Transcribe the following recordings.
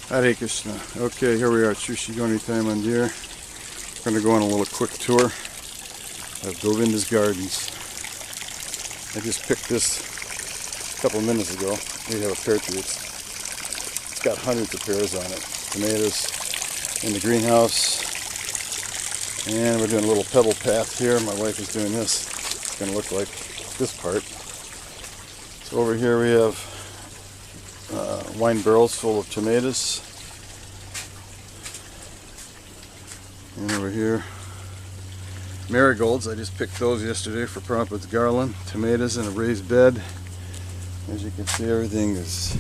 Hare Krishna. Okay, here we are at Nitai Mandir. We're going to go on a little quick tour of Govindas gardens. I just picked this a couple of minutes ago. We have a pear tree. It's got hundreds of pears on it. Tomatoes in the greenhouse. And we're doing a little pebble path here. My wife is doing this. It's going to look like this part. So over here we have wine barrels full of tomatoes. And over here, marigolds. I just picked those yesterday for Prophet's garland. Tomatoes in a raised bed. As you can see, everything is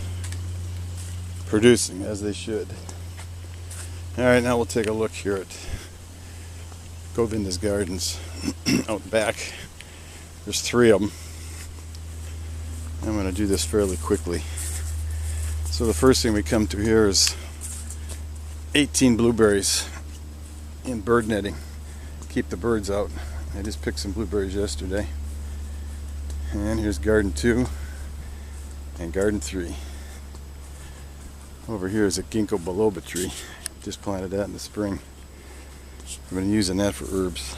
producing as they should. Alright, now we'll take a look here at Govindas gardens out back. There's 3 of them. I'm going to do this fairly quickly. So the first thing we come to here is 18 blueberries in bird netting. Keep the birds out. I just picked some blueberries yesterday. And here's garden 2 and garden 3. Over here is a ginkgo biloba tree. Just planted that in the spring. I'm going to use that for herbs.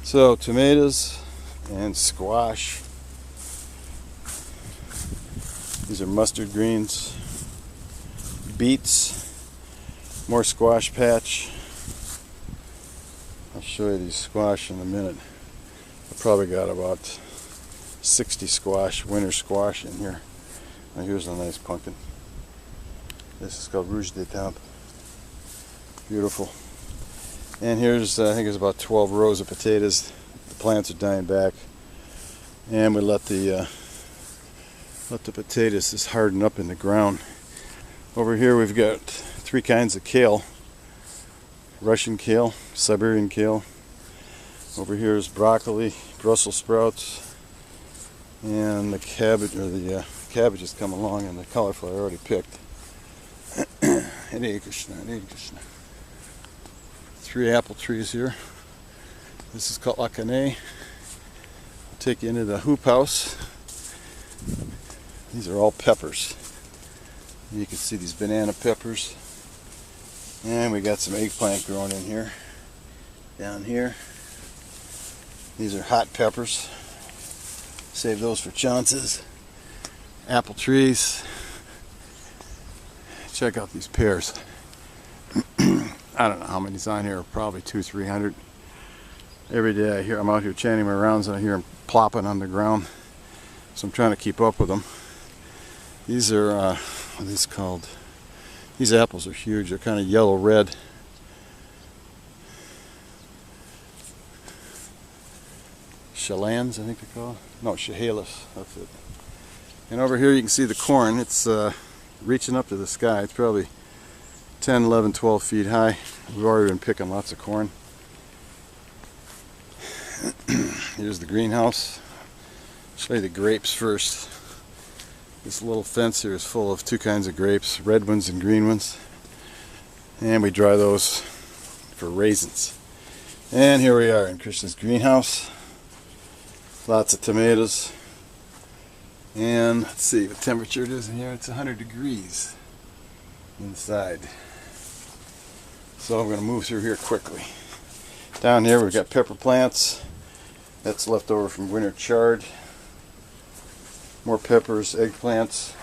So tomatoes and squash. These are mustard greens, beets, more squash patch. I'll show you these squash in a minute. I probably got about 60 squash, winter squash in here. Now here's a nice pumpkin. This is called Rouge des Tempes. Beautiful. And here's, I think there's about 12 rows of potatoes. The plants are dying back. And we let the potatoes just harden up in the ground. Over here we've got 3 kinds of kale. Russian kale, Siberian kale. Over here is broccoli, Brussels sprouts, and the cabbage, or the cabbages come along, and the cauliflower I already picked. Hare Krishna, Hare Krishna. 3 apple trees here. This is called akane. I'll take you into the hoop house. These are all peppers. You can see these banana peppers. And we got some eggplant growing in here. Down here. These are hot peppers. Save those for chances. Apple trees. Check out these pears. I don't know how many's on here. Probably 200-300. Every day I'm out here chanting my rounds and I hear them plopping on the ground. So I'm trying to keep up with them. These are, what are these called? These apples are huge. They're kind of yellow-red. Chalans, I think they're called. No, Chehalis. That's it. And over here you can see the corn. It's reaching up to the sky. It's probably 10, 11, 12 feet high. We've already been picking lots of corn. Here's the greenhouse. Show you the grapes first. This little fence here is full of 2 kinds of grapes, red ones and green ones. And we dry those for raisins. And here we are in Krishna's greenhouse. Lots of tomatoes. And let's see what temperature it is in here. It's 100 degrees inside. So I'm going to move through here quickly. Down here we've got pepper plants. That's left over from winter chard. More peppers, eggplants.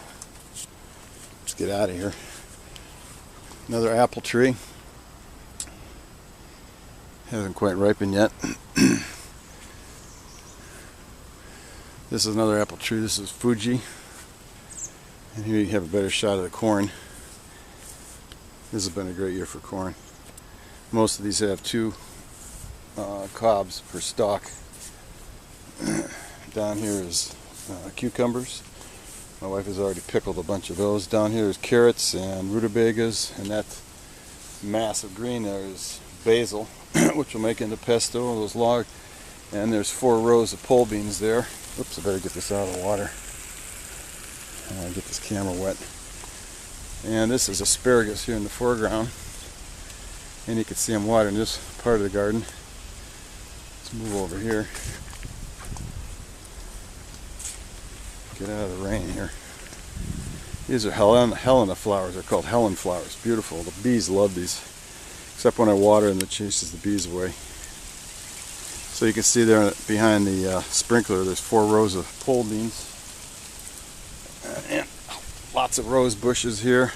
Let's get out of here. Another apple tree. Hasn't quite ripened yet. This is another apple tree. This is Fuji. And here you have a better shot of the corn. This has been a great year for corn. Most of these have 2 cobs per stalk. Down here is cucumbers. My wife has already pickled a bunch of those. Down here is carrots and rutabagas, and that mass of green there is basil, which will make into pesto. Those large, and there's 4 rows of pole beans there. Oops, I better get this out of the water. I want to get this camera wet. And this is asparagus here in the foreground, and you can see I'm watering this part of the garden. Let's move over here. Get out of the rain here. These are Helena flowers. They're called Helen flowers. Beautiful. The bees love these. Except when I water them, it chases the bees away. So you can see there behind the sprinkler, there's 4 rows of pole beans. And lots of rose bushes here.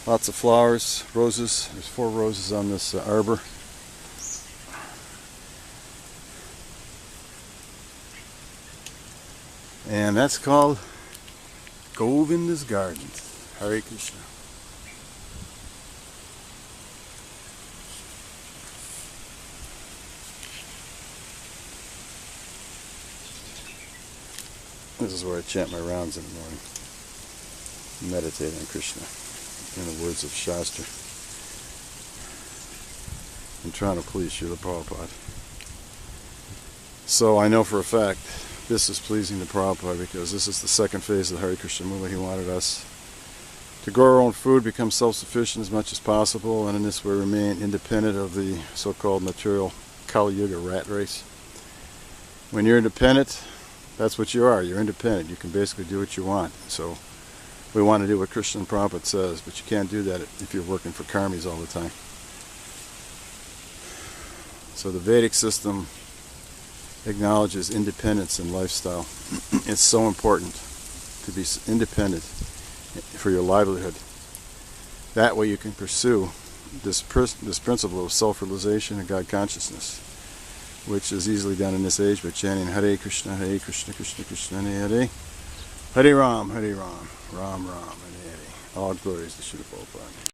Lots of flowers, roses. There's 4 roses on this arbor. And that's called Govindas Gardens. Hare Krishna. This is where I chant my rounds in the morning. Meditate on Krishna. In the words of Shastra. I'm trying to please Srila Prabhupada. So I know for a fact this is pleasing to Prabhupada because this is the second phase of the Hare Krishna movement. He wanted us to grow our own food, become self-sufficient as much as possible, and in this way remain independent of the so-called material Kali Yuga rat race. When you're independent, that's what you are. You're independent. You can basically do what you want. So we want to do what Krishna and Prabhupada says, but you can't do that if you're working for karmis all the time. So the Vedic system acknowledges independence in lifestyle. It's so important to be independent for your livelihood. That way you can pursue this principle of self-realization and God consciousness, which is easily done in this age by chanting Hare Krishna, Krishna Krishna, Hare Hare, Hare Ram, Ram Ram, Hare Hare. All glories to Srila Prabhupada.